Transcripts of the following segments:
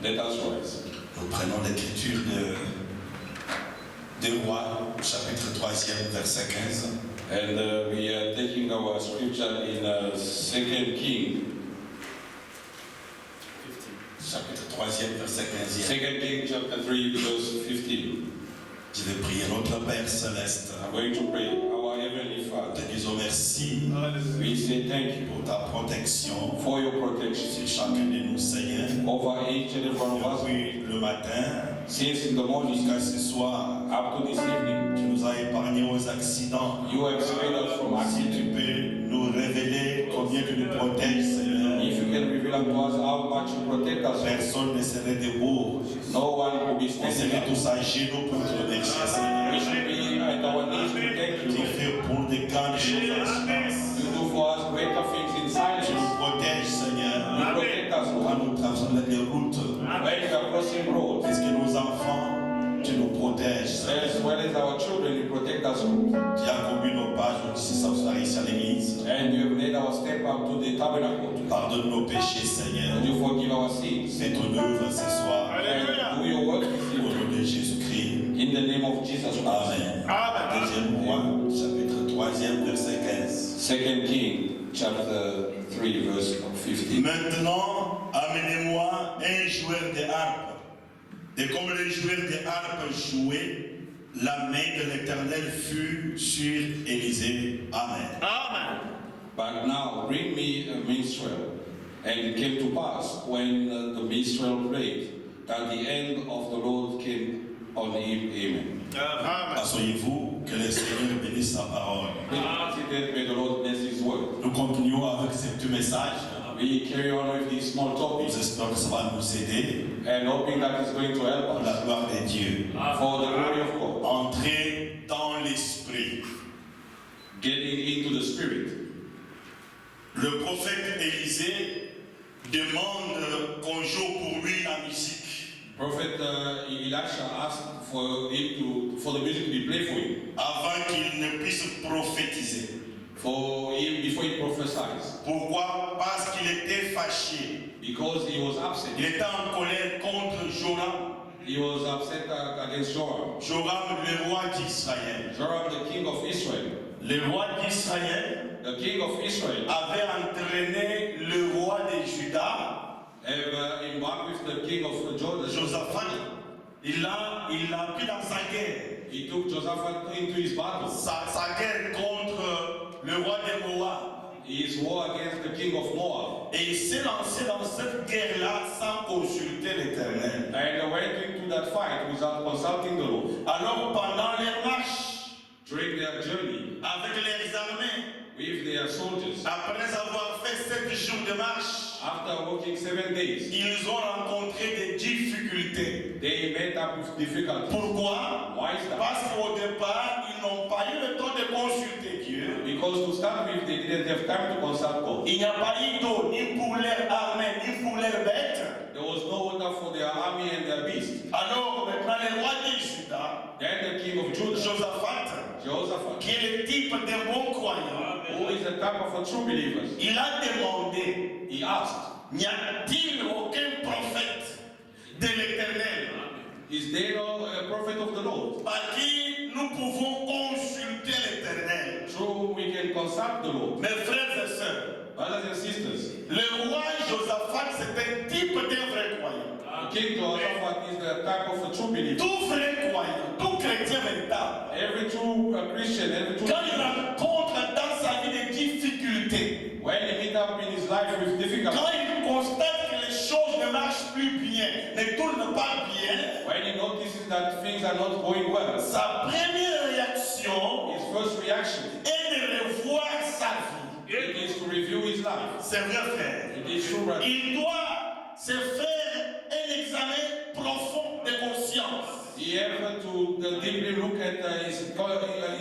Let us rise. Nous prenons l'écriture des Rois, chapitre 3e, verset 15. And we are taking our scripture in 2 King. Chapitre 3e, verset 15. 2 King chapter 3 verse 15. Je vais prier notre Père Céleste. I'm going to pray. Our Heavenly Father, Te disons merci we say thank you pour ta protection for your protection sur chacun de nous, Seigneur. over each and every one of us. Depuis le matin Since in the morning jusqu'à ce soir, up to this evening, tu nous as épargnés aux accidents. you have spared us from Si tu accident. peux nous révéler combien tu nous protèges, Seigneur. If you can reveal unto us how much you protect us, Personne ne serait debout. no one will be On standing serait up. tous à genoux pour te remercier, We Seigneur. should be at our knees to thank Tu you. fais pour des grandes choses en silence. You do for us greater things in Tu silence. nous protèges, Seigneur. You protect us, Quand Lord. nous traversons les routes, When we are crossing roads, est-ce que nos enfants, tu nous protèges, Seigneur. as well as our children, you protect us, Lord. Tu as conduit nos pas jusqu'ici ce soir ici à l'église. And you have led our step up to the tabernacle. Pardonne nos péchés, Seigneur. And you forgive our sins. Fais ton œuvre ce soir. And do your work this Au evening. nom de Jésus-Christ. In the name of Jesus Christ. Amen. Deuxième roi, chapitre 3e, verset 15. 2 King chapter 3 verse 15. Maintenant, amenez-moi un joueur de harpe. Et comme les joueurs de harpe jouaient, la main de l'Éternel fut sur Élisée. Amen. But now bring me a minstrel. And it came to pass when the minstrel played that the end of the Lord came on him. Amen. Asseyez-vous, que le Seigneur bénisse sa parole. Seated, may the Lord bless his word. Nous continuons avec ce petit message. We carry on with these small Nous topics espérons que ça va nous aider and hoping that it's going to help pour la us gloire de Dieu. for the glory of God. Entrer dans l'esprit. Getting into the spirit. Le prophète Élisée demande qu'on joue pour lui la musique. Prophet Elisha asked for the music to be played for him, Avant qu'il ne puisse prophétiser. for him before he prophesies, Pourquoi? Parce qu'il était fâché. because he was upset. Il était en colère contre Joram. He was upset against Joram. Joram, le roi d'Israël. Joram, the king of Israel. Le roi d'Israël The king of Israel avait entraîné le roi de Juda, have embarked with the king of Jordan, Josaphat. Il l'a pris dans sa guerre. He took Josaphat into his battle. Sa guerre contre le roi de Moab. His war against the king of Moab. Et il s'est lancé dans cette guerre-là sans consulter l'Éternel. And went into that fight without consulting the Lord. Alors pendant les marches, During their journey avec les armées, with their soldiers, après avoir fait 7 jours de marche, after walking 7 days, ils ont rencontré des difficultés. they met up with difficulties. Pourquoi? Why is that? Parce qu'au départ, ils n'ont pas eu le temps de consulter Dieu. Because to start with, they didn't have time to consult God. Il n'y a pas eu d'eau ni pour leur armée, ni pour leurs bêtes. There was no water for their army and their beasts. Alors maintenant, le roi de Juda, Then the king of Judah, Josaphat, Jehoshaphat, qui est le type des bons croyants, who is the type of a true believers, il a demandé, he asked, n'y a-t-il aucun prophète de l'Éternel is there no prophet of the Lord par qui nous pouvons consulter l'Éternel? through we can consult the Lord? Mes frères et sœurs, Brothers and sisters, le roi Josaphat, c'est un type d'un vrai croyant. King Jehoshaphat is the type of a true believer. Tout vrai croyant, tout chrétien véritable, Every true Christian, every true quand il believer, rencontre dans sa vie des difficultés, when he meet up in his life with difficulty, quand il constate que les choses ne marchent plus bien, ne tournent pas bien, when he notices that things are not going well, sa première réaction his first reaction est de revoir sa vie. it is to review his life. C'est vrai, frère. It is true, brother. Il doit se faire un examen profond de conscience. He have to deeply look at his.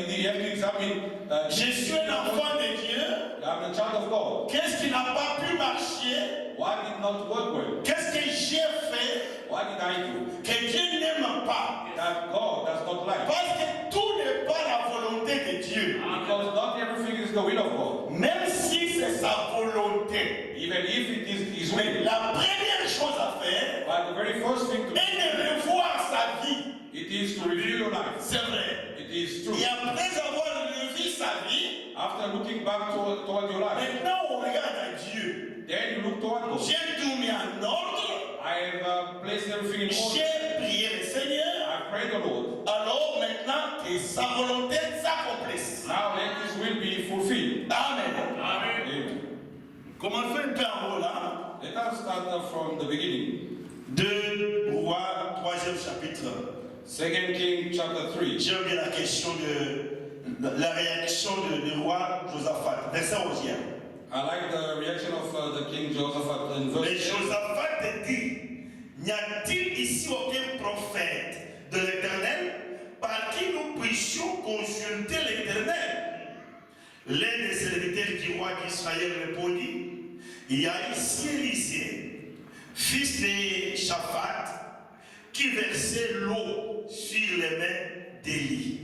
He have to examine. Je suis un enfant de Dieu. I'm a child of God. Qu'est-ce qui n'a pas pu marcher? What did not work well? Qu'est-ce que j'ai fait What did I do que Dieu n'aime pas? that God does not like? Parce que tout n'est pas la volonté de Dieu. Because not everything is the will of God. Même si c'est sa volonté. Even if it is His Mais will. la première chose à faire, But the very toward your life. Maintenant, on regarde à Dieu. Then you look toward God. J'ai tout mis en ordre. I have placed everything in order. J'ai prié le Seigneur. I prayed the Lord. Alors maintenant que sa volonté s'accomplisse. Now let His will be fulfilled. Amen. Amen. Commençons un peu en haut là. Let us start from the beginning. 2 Rois, 3e chapitre. 2 Kings chapter 3. J'ai oublié la question de la réaction du roi Josaphat. Verset 11e. I like the reaction of the King Josaphat in Mais verse 10. Josaphat dit, n'y a-t-il ici aucun prophète de l'Éternel par qui nous puissions consulter l'Éternel? L'un des serviteurs du roi d'Israël répondit, il y a ici Élisée, fils de Shaphat, qui versait l'eau sur les mains d'Élie.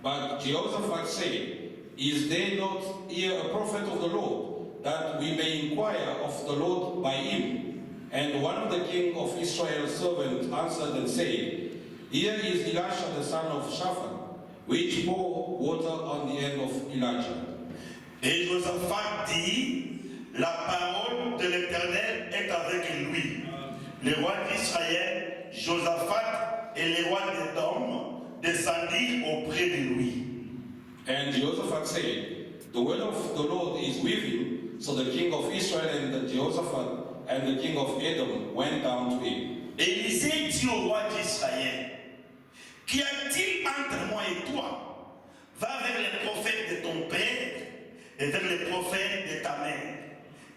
But Jehoshaphat said, is there not here a prophet of the Lord, that we may inquire of the Lord by him? And one of the king of Israel's servants answered and said, here is Elisha the son of Shaphat, which pour water on the head of Elijah. Et Josaphat dit, la parole de l'Éternel est avec lui. Le roi d'Israël, Josaphat et les rois d'Édom descendirent auprès de lui. And Jehoshaphat said, the word of the Lord is with him. So the king of Israel and the Jehoshaphat and the king of Edom went down to him. Élisée dit au roi d'Israël, qu'y a-t-il entre moi et toi? Va vers les prophètes de ton père et vers les prophètes de ta mère.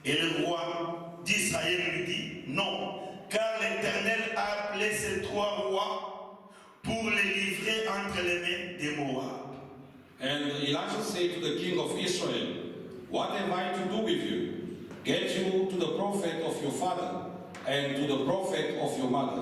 Et le roi d'Israël lui dit, non, car l'Éternel a appelé ces 3 rois pour les livrer entre les mains des Moab. And Elisha said to the king of Israel, what have I to do with you? Get you to the prophet of your father and to the prophet of your mother.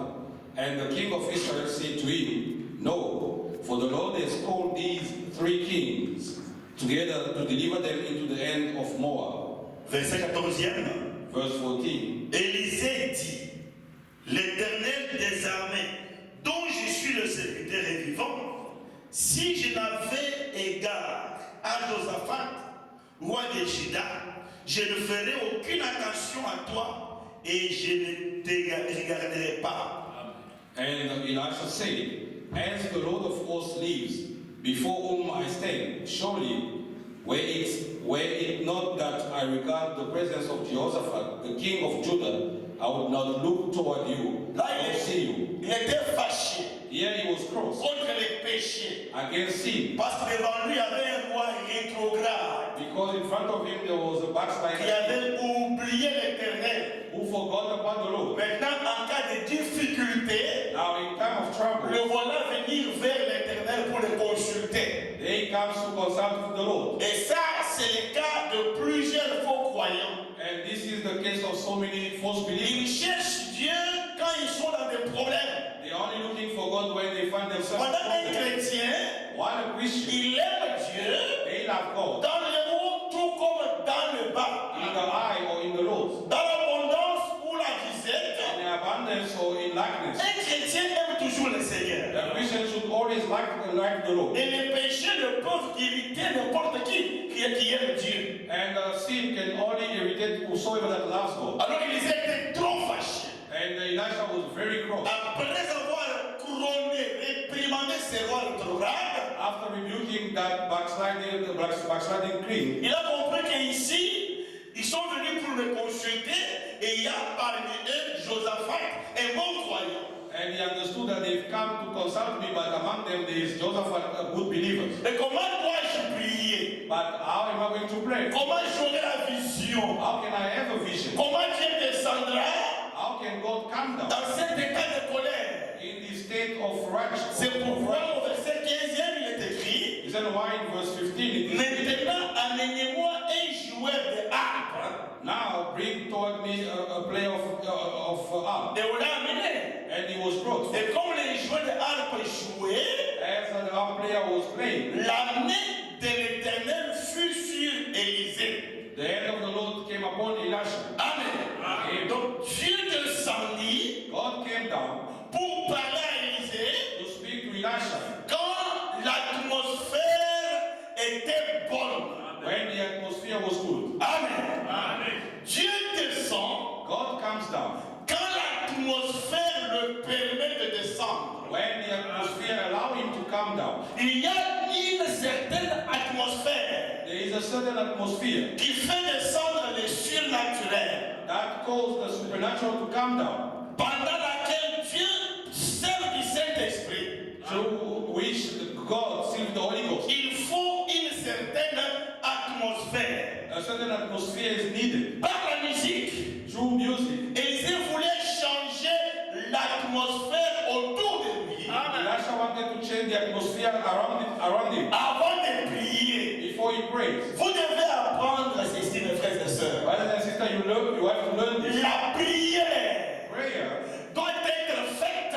And the king of Israel said to him, no, for the Lord has called these 3 kings together to deliver them into the hand of Moab. Verset 14e. Verse 14. Élisée dit, l'Éternel des armées, dont je suis le serviteur et vivant, si je n'avais égard à Josaphat, roi de Juda, je ne ferai aucune attention à toi et je ne te regarderai pas. And Elisha said, as the Lord of hosts lives, before whom I stand, surely were it not that I regard the presence of Jehoshaphat, the king of Judah, I would not look toward you, Là, I will see you. il était fâché Here he was cross contre les péchés. against sin, Parce que devant lui, il y avait un roi rétrograde because in front of him there was a qui backslider avait oublié l'Éternel. who forgot about the Lord. Maintenant, en cas de difficulté, Now in time of trouble, le voilà venir vers l'Éternel pour le consulter. they comes to consult with the Lord. Et ça, c'est le cas de plusieurs faux croyants. And this is the case of so many false Ils believers. cherchent Dieu quand ils sont dans des problèmes. They are only looking for God when they find themselves in Pendant un trouble. chrétien, While a Christian, il aime Dieu they love God dans le haut tout comme dans le bas. in the eye or in the Lord, Dans l'abondance ou la disette, in abundance or in likeness. un chrétien aime toujours le Seigneur. The Christian should always like the Lord. Et les péchés ne peuvent irriter n'importe qui aime Dieu. And sin can only irritate whosoever that loves God. Alors il était trop fâché. And Elisha was very cross. Après avoir couronné, réprimandé ses rois rétrogrades, After rebuking that backsliding king, il a compris qu'ici, ils sont venus pour le consulter et il y a parmi eux Josaphat, un bon croyant. and he understood that they've come to consult me, but among them there is Josaphat, good believers. Et comment dois-je prier? But how am I going to pray? Comment j'aurai la vision? How can I have a vision? Comment Dieu descendra How can God come down dans cet état de colère? in the state of righteousness? C'est pourquoi au verset 15e il est écrit, Is that why in verse 15 it is written, maintenant amenez-moi un joueur de harpe. now bring toward me a player of harp. Et on l'a amené. And he was brought. Et comme les joueurs de harpe jouaient, As the harp player was playing, la main de l'Éternel fut sur Élisée. the hand of the Lord came upon Elisha. Amen. Donc Dieu descendit God came down pour parler à Élisée to speak to Elisha quand l'atmosphère était bonne. when the atmosphere was good. l'atmosphère le permet de descendre. When the atmosphere allows him to come down, Il y a une certaine atmosphère there is a certain atmosphere qui fait descendre le surnaturel, that causes the supernatural to come down, pendant laquelle Dieu sert du Saint-Esprit. through which God seals the Holy Ghost. Il faut une certaine atmosphère. A certain atmosphere is needed Par la musique, through music. Élisée voulait changer l'atmosphère autour de lui Elisha wanted to change the atmosphere around him avant de prier. before he prays. Vous devez apprendre ceci, mes frères et sœurs. Brothers and sisters, you have to learn this. La prière Prayer doit être faite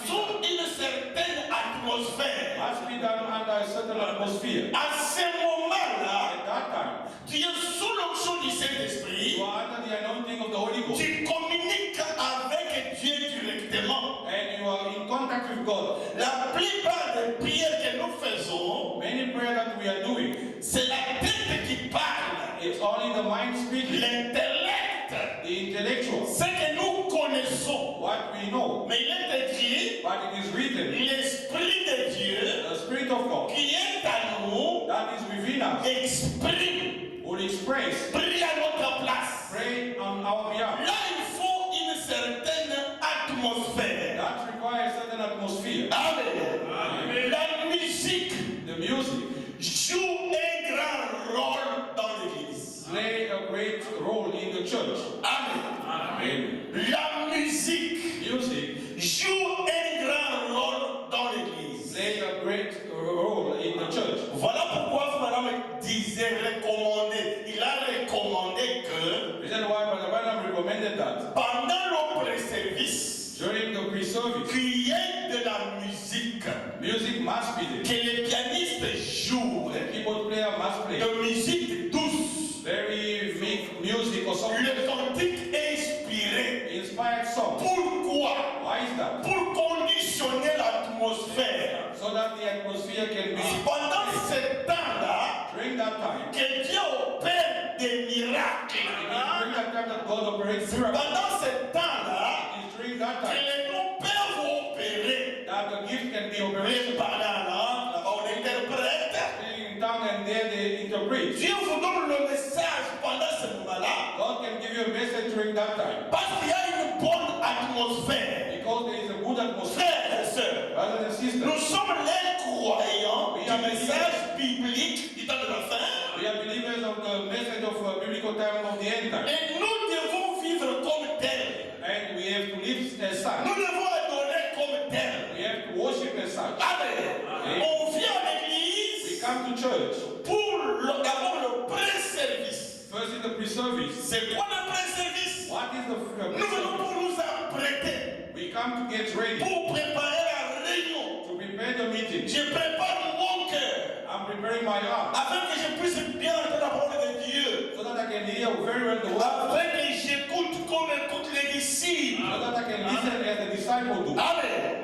sous une certaine atmosphère. must be done under a certain atmosphere. À ce moment-là, At that time, tu es sous l'onction du Saint-Esprit. you are under the anointing of the Holy Ghost Tu communiques avec Dieu directement. and you are in contact with God. La plupart des prières que nous faisons, Many prayers that we are doing, c'est la tête qui parle, it's only the mind speaking, l'intellect, the intellectual, ce que nous connaissons. what we know. Mais il est écrit, But it is written, l'Esprit de Dieu the Spirit of God qui est à nous that is within us exprime, will express, prie à notre place. pray on our behalf. Là, il faut une certaine atmosphère. That requires a certain atmosphere. Amen. La musique The music joue un grand rôle dans l'Église. play a great role in the church. Amen. Amen. La musique Music joue un grand rôle dans l'Église. play a great role in the church. Voilà pourquoi Madame disait recommander. Il a recommandé que Reason why Brother Branham recommended that pendant le pré-service, during the pre-service, qu'il y ait de la musique, music must be there. que les pianistes jouent The keyboard player must play de musique douce, very meek music or something, le cantique inspiré. inspired song. Pourquoi? Why is that? Pour conditionner l'atmosphère. So that the atmosphere can be Pendant ce temps-là, during that time. que Dieu opère des miracles. During that time that God operates miracles. Pendant ce temps-là, It is during that que time les dons peuvent opérer. that the gift can be Ils operated. parlent en langue, là-bas on interprète. Speaking in tongue and there they interpret. Dieu vous donne le message pendant ce moment-là. God can give you a message during that time Parce qu'il y a une bonne atmosphère. because there is a good atmosphere. Frères et sœurs, Brothers and sisters, nous sommes les croyants du message biblique du temps de la fin. we are believers of the message of biblical time of the end time. Et nous devons vivre comme tels. And we have to live as such. Nous devons adorer comme tels. We have to worship as such. Amen. On vient à We l'église come to church. pour d'abord le pré-service. First in the pre-service. C'est quoi le pré-service? What is the Nous venons pour nous apprêter, We come to get ready pour préparer la réunion. to prepare the meeting. Je prépare mon cœur I'm preparing my heart afin que je puisse bien entendre la parole de Dieu. so that I can hear very well the word, Afin que j'écoute comme écoutent les disciples. so that I can listen as the disciple do. Amen.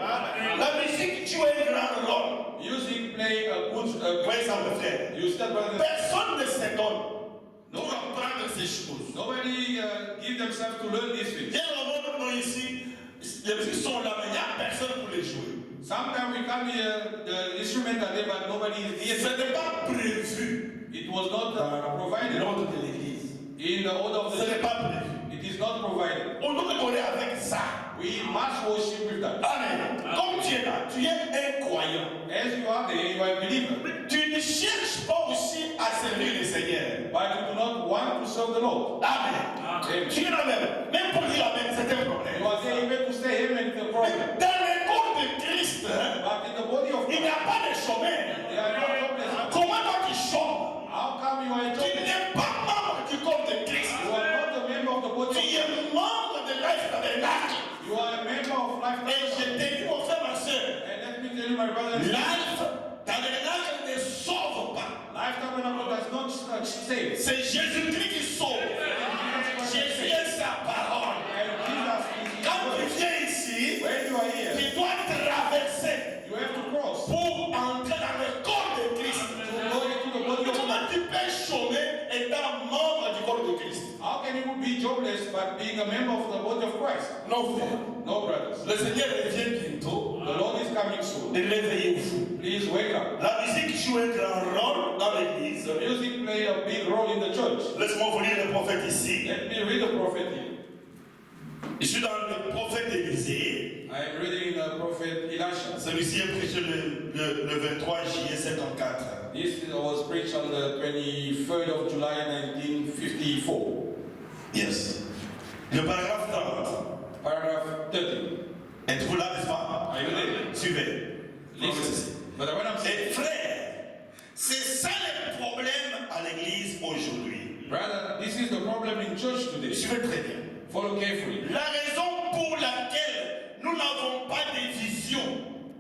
La musique joue un grand rôle. Music play a good. Oui, ça me fait. You said, brother. Personne ne s'étonne pour apprendre ces choses. Nobody give themselves to learn these things. Viens le monde ici, les musiques sont là, mais il n'y a personne pour les jouer. Sometimes we come here, the instruments are there, but nobody is here. Ce n'est pas prévu It was not provided l'ordre de l'église. in the order of Ce the n'est pas prévu. It is not provided. On doit adorer avec ça. We must worship with that. Amen. Comme tu es là, tu es un croyant. As you are there, you are a believer. Tu ne cherches pas aussi à servir le Seigneur. But you do not want to serve the Lord. Amen. Amen. Tu es là même pour dire Amen, c'est un problème. You are there even to say amen to the problem. Dans le corps de Christ, But in the body of il Christ, n'y a pas de chemin. there are no jobless. Comment toi tu chômes? How come you are a Tu jobless? n'es pas membre du corps de Christ. You are not a member of the body Tu of es Christ. membre de Life Tabernacle. You are a member of Life Et je Tabernacle. te dis, mon frère, ma soeur, And let me tell you, my brother and sister, Life Tabernacle ne sauve pas. Life Tabernacle does not save. C'est Jésus-Christ qui sauve. Jésus est sa parole. And Jesus is His Quand tu word. viens ici, When you are here, tu dois traverser you have to cross pour entrer dans le corps de Christ. to go into the body of Comment Christ. tu peux chômer étant membre du corps de Christ? How can you be jobless but being a member of the body of Christ? Non, frères, No, brothers. le Seigneur revient bientôt. The Lord is coming soon. Réveillez-vous. Please wake up. La musique joue un grand rôle dans l'église. The music play a big role in the church. Laisse-moi vous lire le prophète ici. Let me read the prophet here. Je suis dans le prophète Élisée. I am reading the prophet Elisha. Celui-ci est prêché le 23 juillet 54. This was preached on the 23rd of July 1954. Yes. Le paragraphe 30. Paragraph 30. Êtes-vous là, n'est-ce pas? Are you there? Suivez. Listen. But when I'm saying, Et frères, c'est ça le problème à l'église aujourd'hui. brother, this is the problem in church today. Suivez très bien. Follow carefully. La raison pour laquelle nous n'avons pas de vision.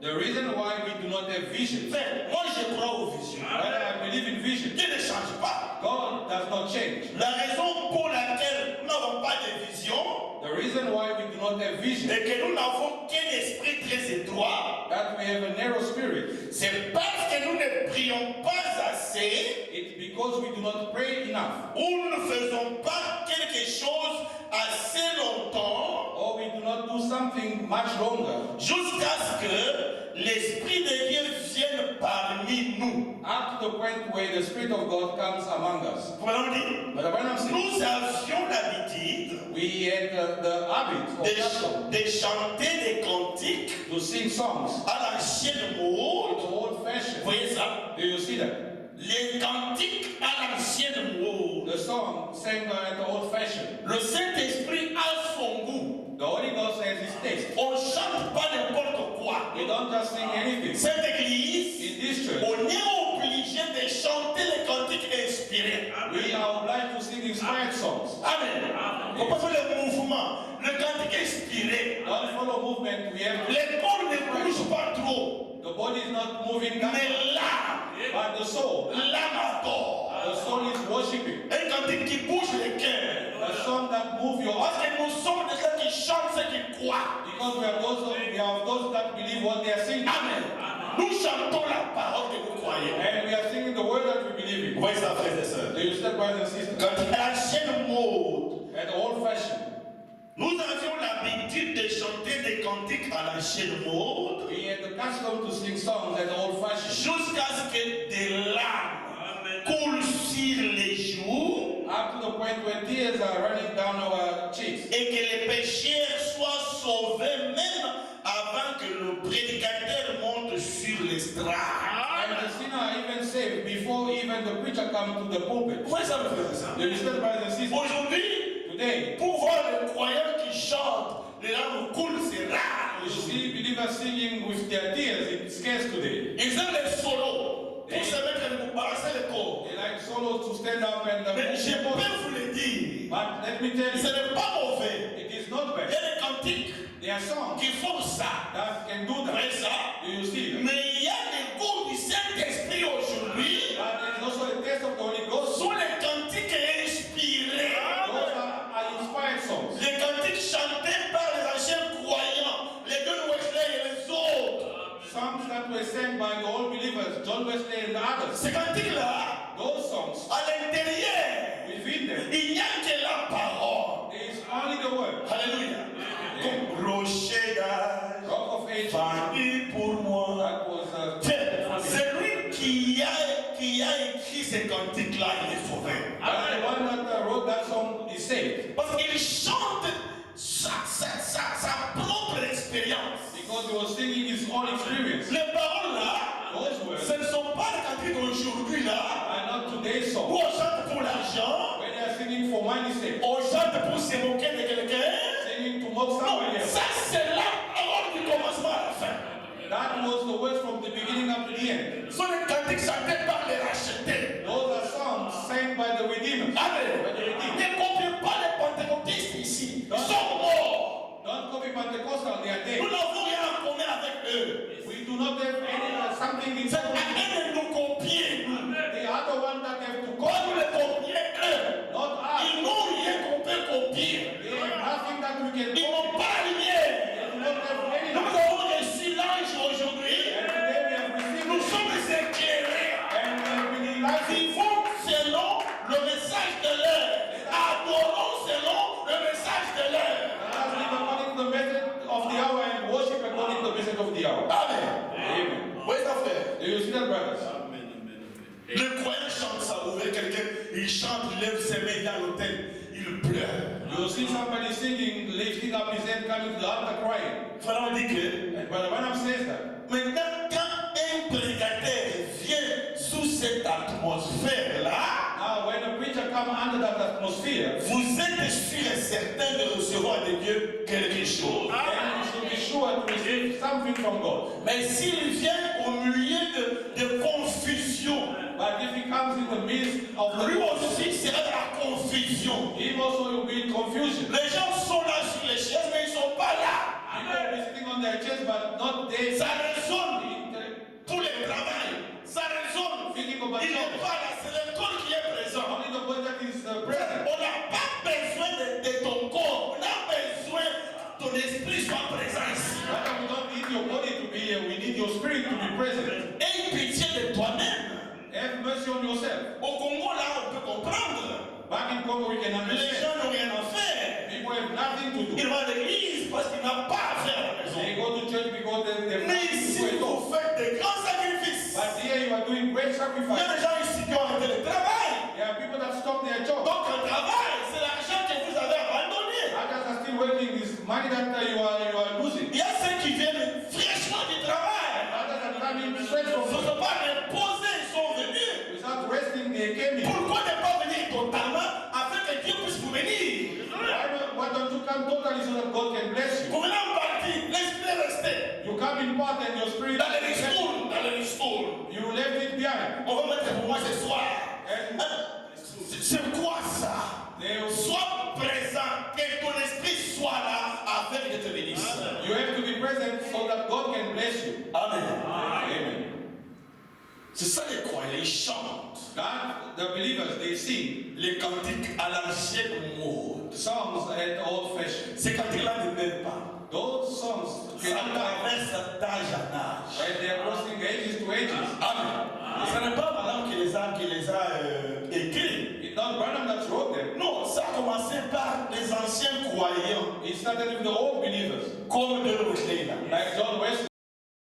The reason why we do not have vision. Frère, moi je crois aux visions. Brother, I believe in vision. Dieu ne change pas. God does not change. La raison pour laquelle nous n'avons pas de vision, The reason why we do not have vision, et que nous n'avons qu'un esprit très étroit, that we have a narrow spirit, c'est parce que nous ne prions pas assez it's because we do not pray enough, ou nous ne faisons pas quelque chose assez longtemps or we do not do something much longer, jusqu'à ce que l'Esprit de Dieu vienne parmi nous. up to the point where the Spirit of God comes among us. Vous m'avez dit? But when I'm saying, Nous avions l'habitude we had the habit of custom de chanter des cantiques to sing songs à l'ancienne in mode. the old Vous fashioned. voyez ça? Do you see that? Les cantiques à l'ancienne mode. The song sang at the old fashioned. Le Saint-Esprit a son goût. The Holy Ghost has his taste. On ne chante pas n'importe quoi. We don't just sing anything. Cette église, In this church, on est obligé de chanter les cantiques inspirés. we are obliged to sing inspired songs. Amen. On peut faire le mouvement, le cantique inspiré. Don't follow movement. We have to. Les corps ne bougent pas trop. The body is not moving that much, Mais l'âme, but the soul adore. The soul is worshiping. Un cantique qui bouge les cœurs. A song that move your Parce heart. que nous sommes des gens qui chantent ce qu'ils croient. Because we are those that believe what they are singing. Amen. Nous chantons la parole que vous croyez. And we are singing the word that we believe Vous in. voyez ça, frères et sœurs? Do you understand, brothers and sisters? Quand il y a l'ancienne mode, At the old fashioned, nous avions l'habitude de chanter des cantiques à l'ancienne mode we had the custom to sing songs at the old fashioned. jusqu'à ce que des larmes coulent sur les joues Up to the point where tears are running down our cheeks. et que les pécheurs soient sauvés même avant que le prédicateur monte sur l'estrade. And the sinner are even saved before even the preacher comes to the pulpit. Vous voyez ça, mes frères et sœurs? Do you understand, brothers and sisters? Aujourd'hui, Today, pour voir les croyants qui chantent, les larmes coulent, c'est rare. you see believers singing with their tears. It's scarce today. Ils aiment les solos pour se mettre à balancer le corps. They like solos to stand up and Mais je move. peux vous le dire, But let me tell ce you, n'est pas mauvais. it is not Il y bad. a des cantiques There are songs qui font ça. that can do Vous that. voyez ça? Do you see that? Mais il y a des goûts du Saint-Esprit aujourd'hui. But there is also the taste of the Holy Ghost. Sont les cantiques inspirés. Those are inspired songs. Les cantiques chantés par les anciens croyants, les John Wesley et les autres. Songs that were sang by the old believers, John Wesley and others. Ces cantiques-là, Those songs, à l'intérieur, within them, il n'y a que la parole. there is only the word. Alléluia. Comme rocher d'âge, Rock of Ages. famille pour moi. That was Celui qui a écrit ces cantiques-là, il est sauvé. the one that wrote that song is saved. Parce qu'il chante sa propre expérience. Because he was singing his own experience. Les paroles-là, Those words ce ne sont pas les cantiques d'aujourd'hui-là, are not today's où song. on chante pour l'argent, When they are singing for money's sake, on chante pour se moquer de quelqu'un. singing to mock Non, somebody else. ça c'est la parole du commencement à la fin. That was the words from the beginning up to the end. Ce sont les cantiques chantés par les rachetés. Those are songs sang by the Redeemer. Amen. Ne copiez pas les pentecôtistes ici. Ils sont morts. Don't copy Pentecostal, they are Nous dead. n'avons rien en commun avec eux. We do not have any something in C'est à common. eux de nous copier. The other one that have to Quand copy, nous les copions, eux, not us. ils n'ont rien qu'on peut copier. They have nothing that we can Ils copy. n'ont pas la lumière. They do not have any. Nous avons reçu l'ange aujourd'hui. And today we have received Nous it. sommes éclairés. And we have been enlightened. Vivons selon le message de l'heure. Adorons selon le message de l'heure. Let us live according to the message you see that, brothers? Le croyant chante ça, vous verrez quelqu'un, il chante, il lève ses mains à l'autel, il pleure. You see somebody singing, lifting up his head, coming to the altar crying. Frère, on dit que And Brother Branham says that. maintenant, quand un prédicateur vient sous cette atmosphère-là, Now, when a preacher comes under that atmosphere, vous êtes sûr et certain de recevoir de Dieu quelque chose. then you should be sure to receive something from God. Mais s'il vient au milieu de confusion, But if he comes in the midst of the lui aussi sera dans la confusion. him also will be in confusion. Les gens sont là sur les chaises, mais ils ne sont pas là. People will be sitting on their chest, but not there. Ça résonne pour le travail. Ça résonne. Il n'est pas là, c'est le corps qui est présent. Only the one that is present. On n'a pas besoin de ton corps. On a besoin que ton esprit soit présent ici. Rather, we don't need your body to be here. We need your spirit to be present. Aie pitié de toi-même. Have mercy on yourself. Au Congo, là, on peut comprendre. Back in Congo, we can Les understand. gens n'ont rien à faire. People have nothing to do. Ils vont à l'église parce qu'ils n'ont pas à faire à la They maison. go to church because they Mais ici, vous faites des grands sacrifices. But here you are doing great Il y a sacrifice. des gens ici qui ont arrêté le travail. There are people that stop their job. Donc, le travail, c'est l'argent que vous avez abandonné. Others are still working this money that you are losing. Il y a ceux qui viennent fraîchement du travail. Others are coming straight from Ils ne sont pas reposés, ils sont venus. without resting. They came in. Pourquoi ne pas venir totalement afin que Dieu puisse vous bénir? Why don't you come totally so that God can bless you? Vous venez en partie, l'esprit est resté. You come in part and your spirit. Dans le ristourne, dans le ristourne. You left it behind. On va mettre pour moi ce soir. And C'est quoi ça? they, Sois présent, que ton esprit soit là afin que te bénisse. you have to be present so that God can bless you. Amen. Amen. C'est ça les croyants, ils chantent God, the believers, they sing les cantiques à l'ancienne mode. songs at old fashion. Ces cantiques-là ne meurent pas. Those songs Ça cannot die. traverse d'âge en âge. And they are crossing ages to ages. Amen. Ce n'est pas Balaam qui les a écrits. It's not Branham that wrote them. Non, ça a commencé par les anciens croyants, It started with the old believers, comme de Wesley là. like John Wesley.